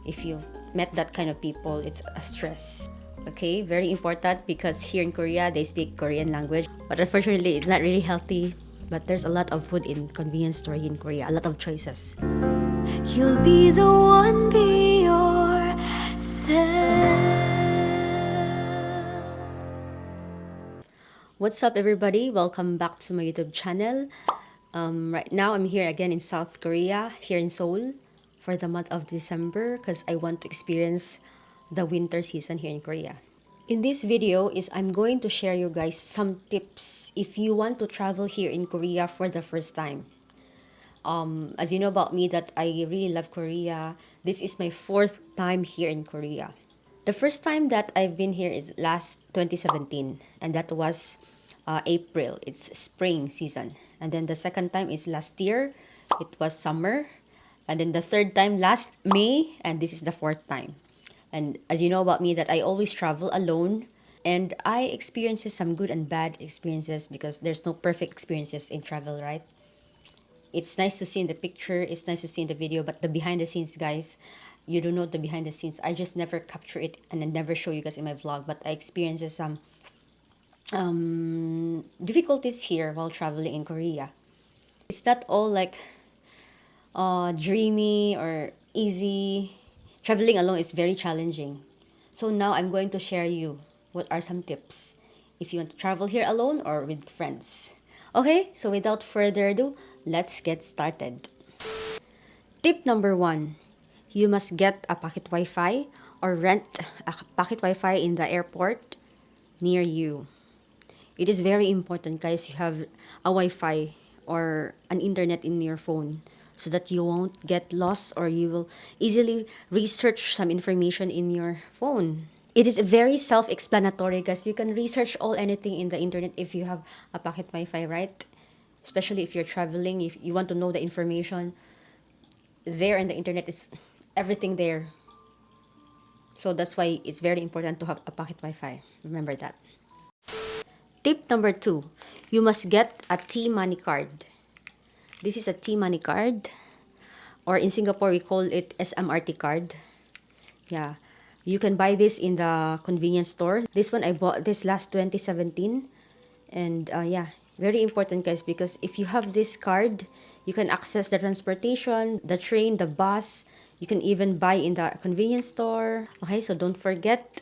If you met that kind of people, it's a stress. Okay, very important because here in Korea they speak Korean language, but unfortunately it's not really healthy. But there's a lot of food in convenience store here in Korea, a lot of choices. You'll be the one, be yourself. What's up, everybody? Welcome back to my YouTube channel. Right now, I'm here again in South Korea, here in Seoul, for the month of December because I want to experience the winter season here in Korea. In this video I'm going to share you guys some tips if you want to travel here in Korea for the first time. As you know about me that I really love Korea. This is my fourth time here in Korea. The first time that I've been here is last 2017, and that was April. It's spring season. And then the second time is last year. It was summer. And then the third time last May, and this is the fourth time. And as you know about me that I always travel alone, and I experiences some good and bad experiences because there's no perfect experiences in travel, right? It's nice to see in the picture, it's nice to see in the video, but the behind the scenes, guys, you don't know the behind the scenes. I just never capture it and I never show you guys in my vlog, but I experiences some difficulties here while traveling in Korea. It's not all like dreamy or easy. Traveling alone is very challenging. So now I'm going to share you what are some tips if you want to travel here alone or with friends. Okay, so without further ado, let's get started. Tip number 1. You must get a pocket Wi-Fi or rent a pocket Wi-Fi in the airport near you. It is very important, guys, you have a Wi-Fi or an internet in your phone so that you won't get lost or you will easily research some information in your phone. It is very self-explanatory, guys. You can research all anything in the internet if you have a pocket Wi-Fi, right? Especially if you're traveling, if you want to know the information, there in the internet is everything there. So that's why it's very important to have a pocket Wi-Fi. Remember that. Tip number 2, you must get a T-Money card. This is a T-Money card, or in Singapore we call it SMRT card. Yeah, you can buy this in the convenience store. This one I bought this last 2017, and yeah, very important, guys, because if you have this card, you can access the transportation, the train, the bus. You can even buy in the convenience store. Okay, so don't forget,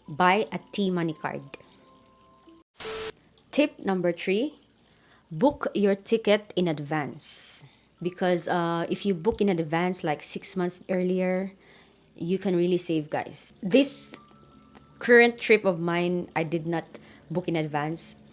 buy a T-Money card. Tip number 3, book your ticket in advance. Because if you book in advance like 6 months earlier, you can really save, guys. This current trip of mine, I did not book in advance.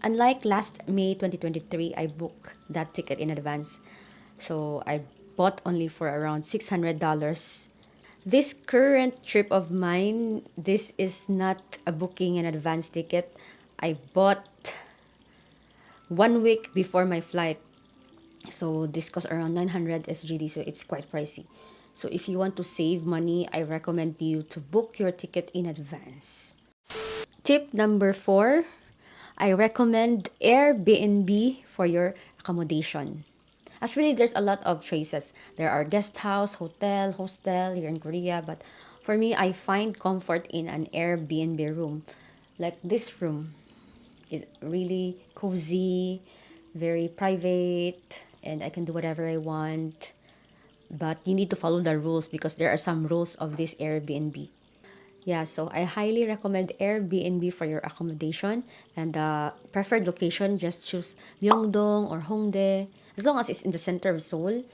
Unlike last May 2023, I booked that ticket in advance. So I bought only for around $600. This current trip of mine, this is not a booking in advance ticket. I bought 1 week before my flight. So this costs around 900 SGD, so it's quite pricey. So if you want to save money, I recommend you to book your ticket in advance. Tip number 4, I recommend Airbnb for your accommodation. Actually, there's a lot of choices. There are guest house, hotel, hostel here in Korea, but for me, I find comfort in an Airbnb room. Like this room is really cozy, very private, and I can do whatever I want. But you need to follow the rules because there are some rules of this Airbnb. Yeah, so I highly recommend Airbnb for your accommodation, and the preferred location, just choose Myeongdong or Hongdae as long as it's in the center of Seoul.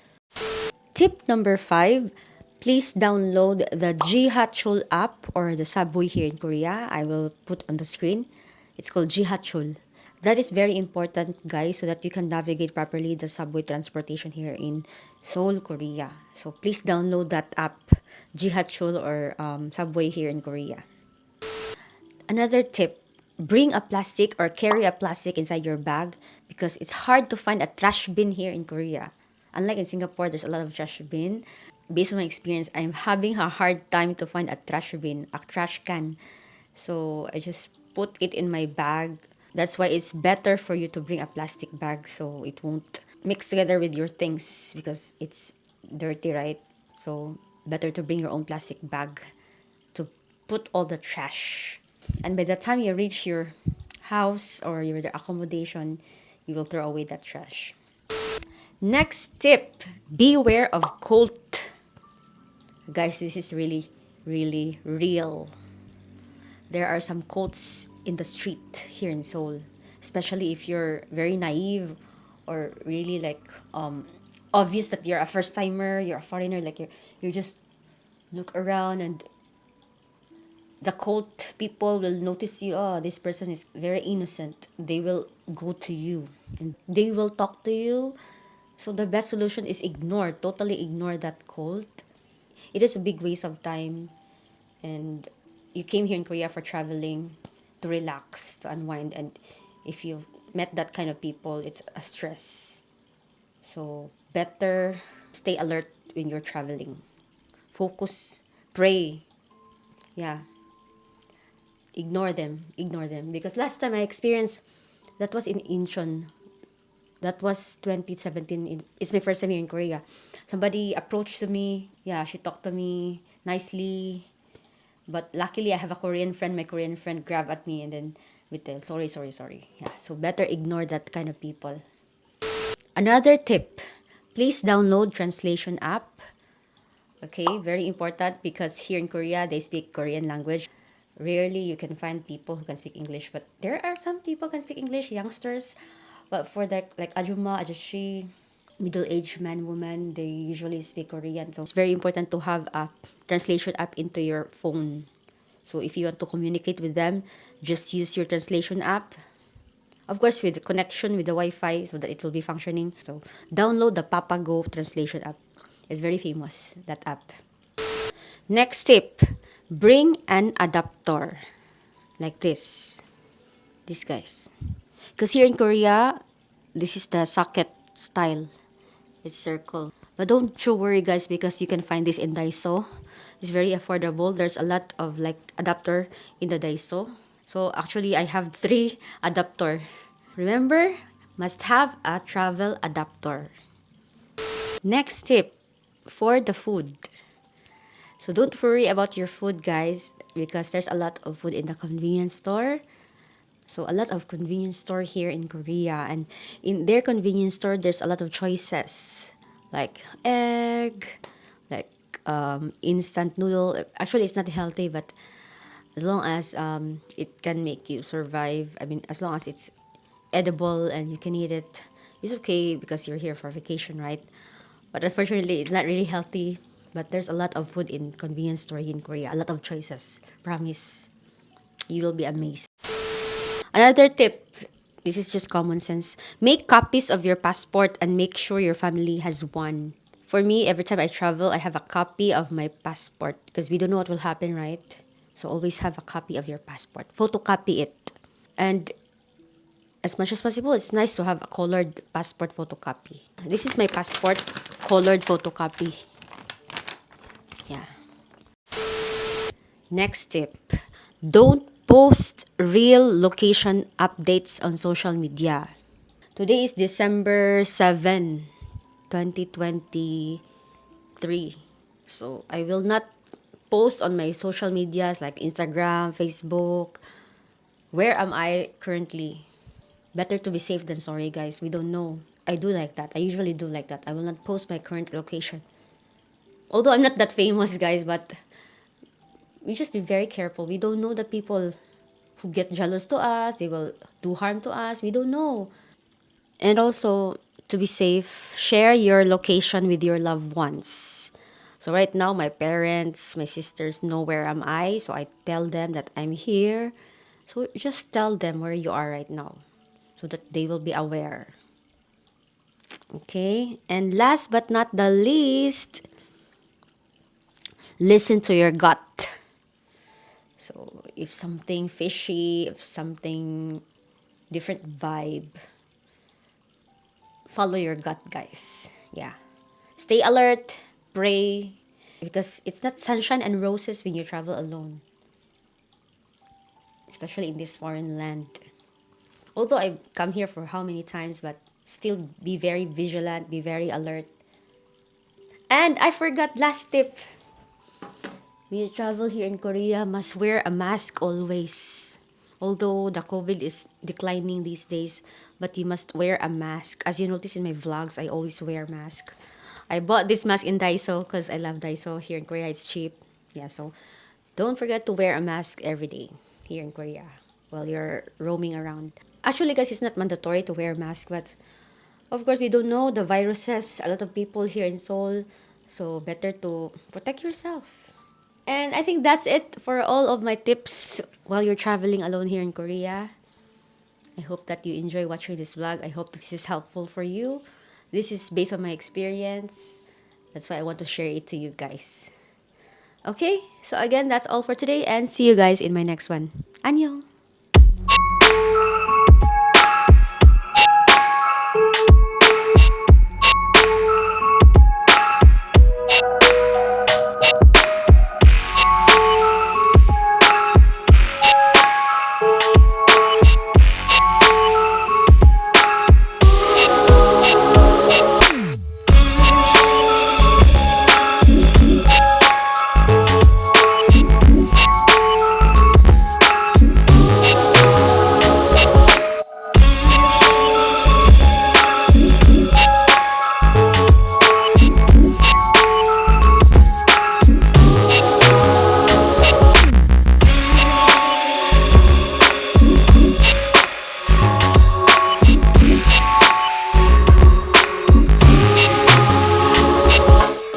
Tip number 5, please download the Jihaechul app or the subway here in Korea. I will put on the screen. It's called Jihaechul. That is very important, guys, so that you can navigate properly the subway transportation here in Seoul, Korea. So please download that app, Jihaechul or subway here in Korea. Another tip, bring a plastic or carry a plastic inside your bag because it's hard to find a trash bin here in Korea. Unlike in Singapore, there's a lot of trash bin. Based on my experience, I'm having a hard time to find a trash bin, a trash can. So I just put it in my bag. That's why it's better for you to bring a plastic bag so it won't mix together with your things because it's dirty, right? So Better to bring your own plastic bag to put all the trash. And by the time you reach your house or your accommodation, you will throw away that trash. Next tip, beware of cult. Guys, this is really, really real. There are some cults in the street here in Seoul, especially if you're very naive or really like obvious that you're a first timer, you're a foreigner, like you just look around and the cult people will notice you. Oh, this person is very innocent. They will go to you and they will talk to you. So the best solution is ignore, totally ignore that cult. It is a big waste of time, and you came here in Korea for traveling, to relax, to unwind, and if you've met that kind of people, it's a stress. So better stay alert when you're traveling. Focus, pray. Yeah, ignore them. Because last time I experienced, that was in Incheon. That was 2017. It's my first time here in Korea. Somebody approached to me. Yeah, she talked to me nicely. But luckily, I have a Korean friend. My Korean friend grabbed at me and then we tell, sorry, sorry, sorry. Yeah, so better ignore that kind of people. Another tip, please download translation app. Okay, very important because here in Korea, they speak Korean language. Rarely you can find people who can speak English, but there are some people can speak English, youngsters. But for the like ajumma, ajushi, middle-aged man, woman, they usually speak Korean. So it's very important to have a translation app into your phone. So if you want to communicate with them, just use your translation app. Of course, with the connection with the Wi-Fi so that it will be functioning. So download the Papago translation app. It's very famous, that app. Next tip, bring an adapter like this. This guys. Because here in Korea, this is the socket style. It's circle. But don't you worry guys because you can find this in Daiso. It's very affordable. There's a lot of like adapter in the Daiso. So actually I have three adapter. Remember, must have a travel adapter. Next tip for the food. So don't worry about your food guys because there's a lot of food in the convenience store. So a lot of convenience store here in Korea and in their convenience store there's a lot of choices like egg, like instant noodle. Actually it's not healthy but as long as it can make you survive, I mean as long as it's edible and you can eat it, it's okay because you're here for vacation, right? But unfortunately it's not really healthy. But there's a lot of food in convenience store in Korea, a lot of choices. Promise, you will be amazed. Another tip, this is just common sense. Make copies of your passport and make sure your family has one. For me, every time I travel, I have a copy of my passport because we don't know what will happen, right? So always have a copy of your passport. Photocopy it. And as much as possible, it's nice to have a colored passport photocopy. This is my passport colored photocopy. Yeah. Next tip. Don't post real location updates on social media. Today is December 7, 2023. So I will not post on my social medias like Instagram, Facebook. Where am I currently? Better to be safe than sorry, guys. We don't know. I do like that. I usually do like that. I will not post my current location. Although I'm not that famous, guys, but we just be very careful. We don't know the people who get jealous to us, they will do harm to us. We don't know. And also, to be safe, share your location with your loved ones. So right now, my parents, my sisters know where am I. So I tell them that I'm here. So just tell them where you are right now so that they will be aware. Okay? And last but not the least, listen to your gut. So if something fishy, if something different vibe, follow your gut, guys. Yeah. Stay alert, pray, because it's not sunshine and roses when you travel alone, especially in this foreign land. Although I've come here for how many times, but still be very vigilant, be very alert. And I forgot last tip. when you travel here in Korea, must wear a mask always. Although the COVID is declining these days, but you must wear a mask. As you notice in my vlogs, I always wear mask. I bought this mask in Daiso because I love Daiso. Here in Korea, it's cheap. Yeah, so don't forget to wear a mask every day here in Korea while you're roaming around. Actually, guys, it's not mandatory to wear a mask, but of course, we don't know the viruses. A lot of people here in Seoul, so better to protect yourself. And I think that's it for all of my tips while you're traveling alone here in Korea. I hope that you enjoy watching this vlog. I hope this is helpful for you. This is based on my experience. That's why I want to share it to you guys. Okay, so again, that's all for today and see you guys in my next one. Annyeong!